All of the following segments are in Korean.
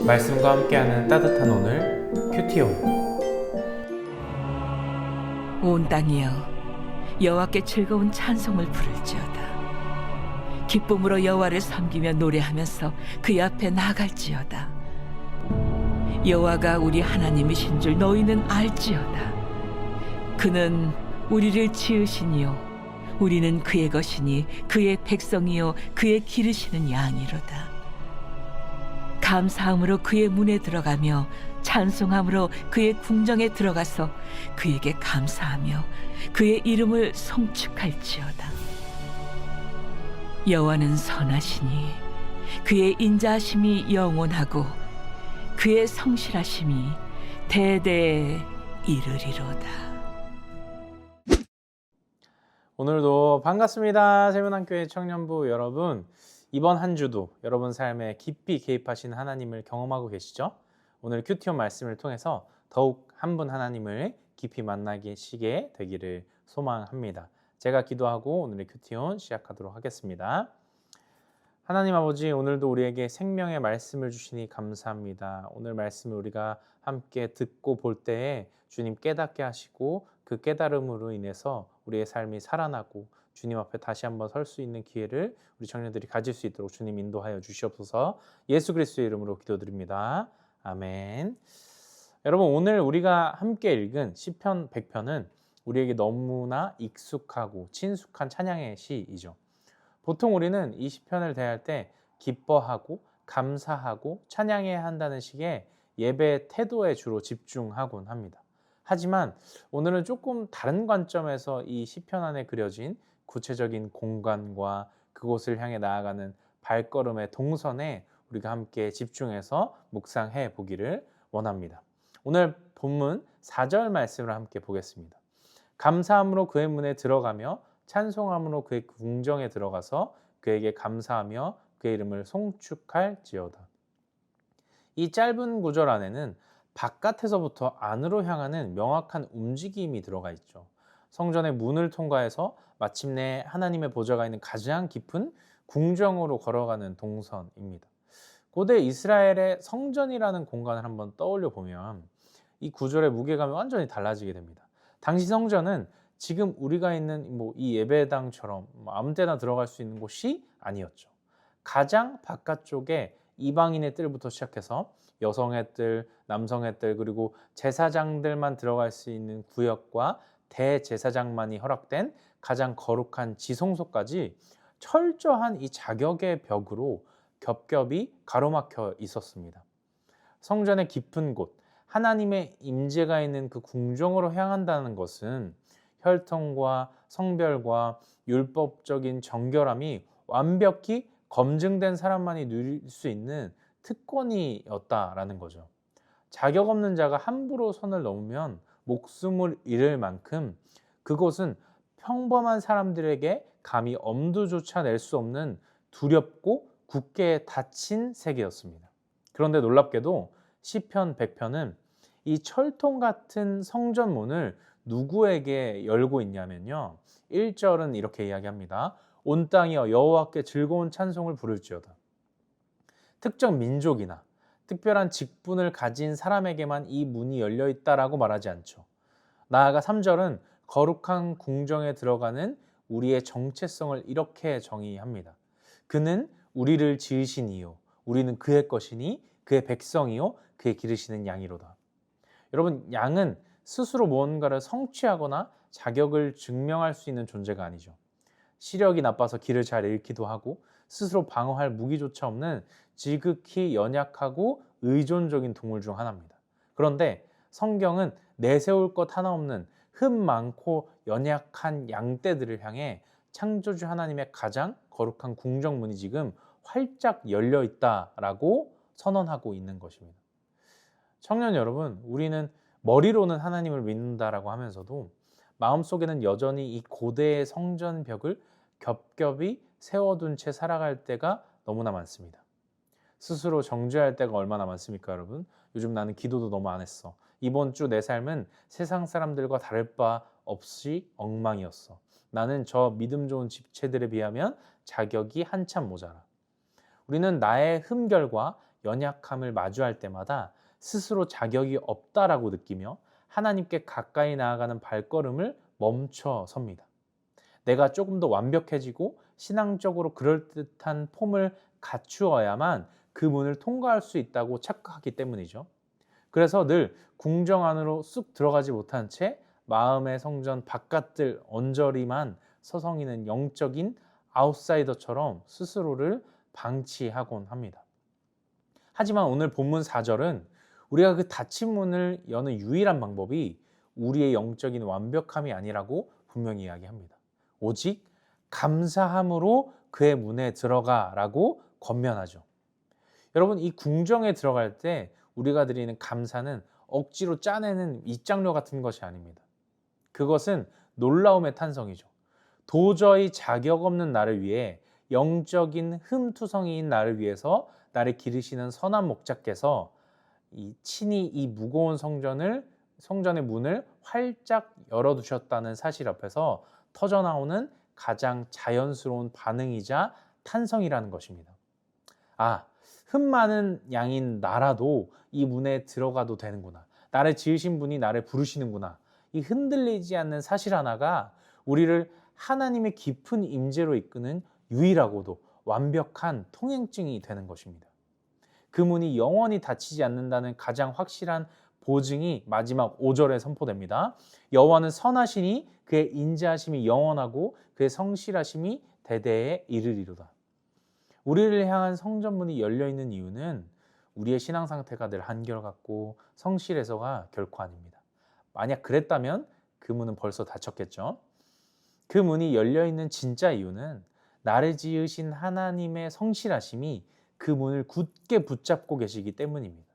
말씀과 함께하는 따뜻한 오늘 큐티온. 온 땅이여 여호와께 즐거운 찬송을 부를지어다. 기쁨으로 여호와를 섬기며 노래하면서 그의 앞에 나아갈지어다. 여호와가 우리 하나님이신 줄 너희는 알지어다. 그는 우리를 지으시니요 우리는 그의 것이니 그의 백성이요 그의 기르시는 양이로다. 감사함으로 그의 문에 들어가며 찬송함으로 그의 궁정에 들어가서 그에게 감사하며 그의 이름을 송축할지어다. 여호와는 선하시니 그의 인자하심이 영원하고 그의 성실하심이 대대에 이르리로다. 오늘도 반갑습니다. 세문안교회 청년부 여러분, 이번 한 주도 여러분 삶에 깊이 개입하신 하나님을 경험하고 계시죠? 오늘 큐티온 말씀을 통해서 더욱 한 분 하나님을 깊이 만나시게 되기를 소망합니다. 제가 기도하고 오늘의 큐티온 시작하도록 하겠습니다. 하나님 아버지, 오늘도 우리에게 생명의 말씀을 주시니 감사합니다. 오늘 말씀을 우리가 함께 듣고 볼 때에 주님 깨닫게 하시고 그 깨달음으로 인해서 우리의 삶이 살아나고 주님 앞에 다시 한번 설 수 있는 기회를 우리 청년들이 가질 수 있도록 주님 인도하여 주시옵소서. 예수 그리스도의 이름으로 기도드립니다. 아멘. 여러분, 오늘 우리가 함께 읽은 시편 100편은 우리에게 너무나 익숙하고 친숙한 찬양의 시이죠. 보통 우리는 이 시편을 대할 때 기뻐하고 감사하고 찬양해야 한다는 식의 예배 태도에 주로 집중하곤 합니다. 하지만 오늘은 조금 다른 관점에서 이 시편 안에 그려진 구체적인 공간과 그곳을 향해 나아가는 발걸음의 동선에 우리가 함께 집중해서 묵상해 보기를 원합니다. 오늘 본문 4절 말씀을 함께 보겠습니다. 감사함으로 그의 문에 들어가며 찬송함으로 그의 궁정에 들어가서 그에게 감사하며 그의 이름을 송축할지어다. 이 짧은 구절 안에는 바깥에서부터 안으로 향하는 명확한 움직임이 들어가 있죠. 성전의 문을 통과해서 마침내 하나님의 보좌가 있는 가장 깊은 궁정으로 걸어가는 동선입니다. 고대 이스라엘의 성전이라는 공간을 한번 떠올려 보면 이 구절의 무게감이 완전히 달라지게 됩니다. 당시 성전은 지금 우리가 있는 이 예배당처럼 아무 때나 들어갈 수 있는 곳이 아니었죠. 가장 바깥쪽에 이방인의 뜰부터 시작해서 여성의 뜰, 남성의 뜰, 그리고 제사장들만 들어갈 수 있는 구역과 대제사장만이 허락된 가장 거룩한 지성소까지 철저한 이 자격의 벽으로 겹겹이 가로막혀 있었습니다. 성전의 깊은 곳, 하나님의 임재가 있는 그 궁정으로 향한다는 것은 혈통과 성별과 율법적인 정결함이 완벽히 검증된 사람만이 누릴 수 있는 특권이었다라는 거죠. 자격 없는 자가 함부로 선을 넘으면 목숨을 잃을 만큼 그곳은 평범한 사람들에게 감히 엄두조차 낼 수 없는 두렵고 굳게 닫힌 세계였습니다. 그런데 놀랍게도 시편 100편은 이 철통 같은 성전문을 누구에게 열고 있냐면요, 1절은 이렇게 이야기합니다. 온 땅이여 여호와께 즐거운 찬송을 부를지어다. 특정 민족이나 특별한 직분을 가진 사람에게만 이 문이 열려 있다라고 말하지 않죠. 나아가 3절은 거룩한 궁정에 들어가는 우리의 정체성을 이렇게 정의합니다. 그는 우리를 지으신 이요 우리는 그의 것이니 그의 백성이요 그의 기르시는 양이로다. 여러분, 양은 스스로 무언가를 성취하거나 자격을 증명할 수 있는 존재가 아니죠. 시력이 나빠서 길을 잘 잃기도 하고 스스로 방어할 무기조차 없는 지극히 연약하고 의존적인 동물 중 하나입니다. 그런데 성경은 내세울 것 하나 없는 흠 많고 연약한 양떼들을 향해 창조주 하나님의 가장 거룩한 궁정문이 지금 활짝 열려 있다라고 선언하고 있는 것입니다. 청년 여러분, 우리는 머리로는 하나님을 믿는다라고 하면서도 마음속에는 여전히 이 고대의 성전벽을 겹겹이 세워둔 채 살아갈 때가 너무나 많습니다. 스스로 정죄할 때가 얼마나 많습니까, 여러분? 요즘 나는 기도도 너무 안 했어. 이번 주 내 삶은 세상 사람들과 다를 바 없이 엉망이었어. 나는 저 믿음 좋은 집체들에 비하면 자격이 한참 모자라. 우리는 나의 흠결과 연약함을 마주할 때마다 스스로 자격이 없다라고 느끼며 하나님께 가까이 나아가는 발걸음을 멈춰 섭니다. 내가 조금 더 완벽해지고 신앙적으로 그럴듯한 폼을 갖추어야만 그 문을 통과할 수 있다고 착각하기 때문이죠. 그래서 늘 궁정 안으로 쑥 들어가지 못한 채 마음의 성전 바깥을 언저리만 서성이는 영적인 아웃사이더처럼 스스로를 방치하곤 합니다. 하지만 오늘 본문 4절은 우리가 그 닫힌 문을 여는 유일한 방법이 우리의 영적인 완벽함이 아니라고 분명히 이야기합니다. 오직 감사함으로 그의 문에 들어가라고 권면하죠. 여러분, 이 궁정에 들어갈 때 우리가 드리는 감사는 억지로 짜내는 입장료 같은 것이 아닙니다. 그것은 놀라움의 탄성이죠. 도저히 자격 없는 나를 위해, 영적인 흠투성이인 나를 위해서 나를 기르시는 선한 목자께서 친히 이 무거운 성전의 문을 활짝 열어두셨다는 사실 앞에서 터져나오는 가장 자연스러운 반응이자 탄성이라는 것입니다. 흠 많은 양인 나라도 이 문에 들어가도 되는구나. 나를 지으신 분이 나를 부르시는구나. 이 흔들리지 않는 사실 하나가 우리를 하나님의 깊은 임재로 이끄는 유일하고도 완벽한 통행증이 되는 것입니다. 그 문이 영원히 닫히지 않는다는 가장 확실한 보증이 마지막 5절에 선포됩니다. 여호와는 선하시니 그의 인자하심이 영원하고 그의 성실하심이 대대에 이르리로다. 우리를 향한 성전문이 열려있는 이유는 우리의 신앙 상태가 늘 한결같고 성실해서가 결코 아닙니다. 만약 그랬다면 그 문은 벌써 닫혔겠죠. 그 문이 열려있는 진짜 이유는 나를 지으신 하나님의 성실하심이 그 문을 굳게 붙잡고 계시기 때문입니다.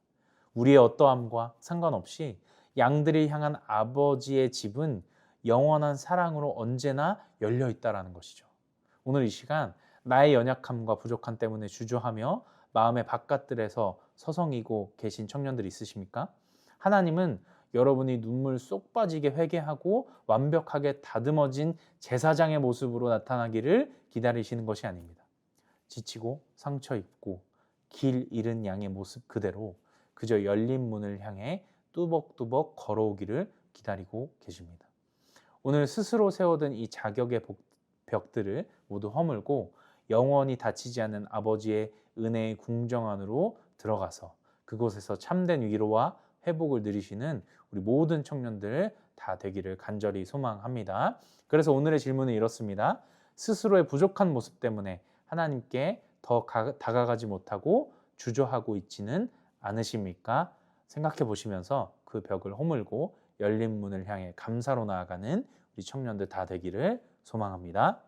우리의 어떠함과 상관없이 양들을 향한 아버지의 집은 영원한 사랑으로 언제나 열려 있다는 것이죠. 오늘 이 시간 나의 연약함과 부족함 때문에 주저하며 마음의 바깥들에서 서성이고 계신 청년들이 있으십니까? 하나님은 여러분이 눈물 쏙 빠지게 회개하고 완벽하게 다듬어진 제사장의 모습으로 나타나기를 기다리시는 것이 아닙니다. 지치고 상처 입고 길 잃은 양의 모습 그대로 그저 열린 문을 향해 뚜벅뚜벅 걸어오기를 기다리고 계십니다. 오늘 스스로 세워둔 이 자격의 벽들을 모두 허물고 영원히 닫히지 않는 아버지의 은혜의 궁정 안으로 들어가서 그곳에서 참된 위로와 회복을 누리시는 우리 모든 청년들 다 되기를 간절히 소망합니다. 그래서 오늘의 질문은 이렇습니다. 스스로의 부족한 모습 때문에 하나님께 더 다가가지 못하고 주저하고 있지는 않으십니까? 생각해 보시면서 그 벽을 허물고 열린 문을 향해 감사로 나아가는 우리 청년들 다 되기를 소망합니다.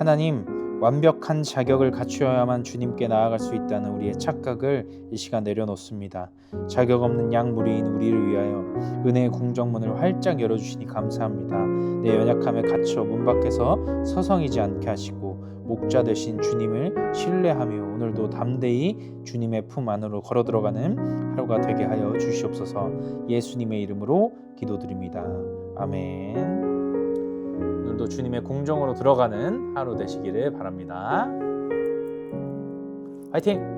하나님, 완벽한 자격을 갖추어야만 주님께 나아갈 수 있다는 우리의 착각을 이 시간 내려놓습니다. 자격 없는 양 무리인 우리를 위하여 은혜의 궁정문을 활짝 열어주시니 감사합니다. 내 연약함에 갇혀 문 밖에서 서성이지 않게 하시고 목자 되신 주님을 신뢰하며 오늘도 담대히 주님의 품 안으로 걸어 들어가는 하루가 되게 하여 주시옵소서. 예수님의 이름으로 기도드립니다. 아멘. 오늘도 주님의 궁정으로 들어가는 하루 되시기를 바랍니다. 화이팅!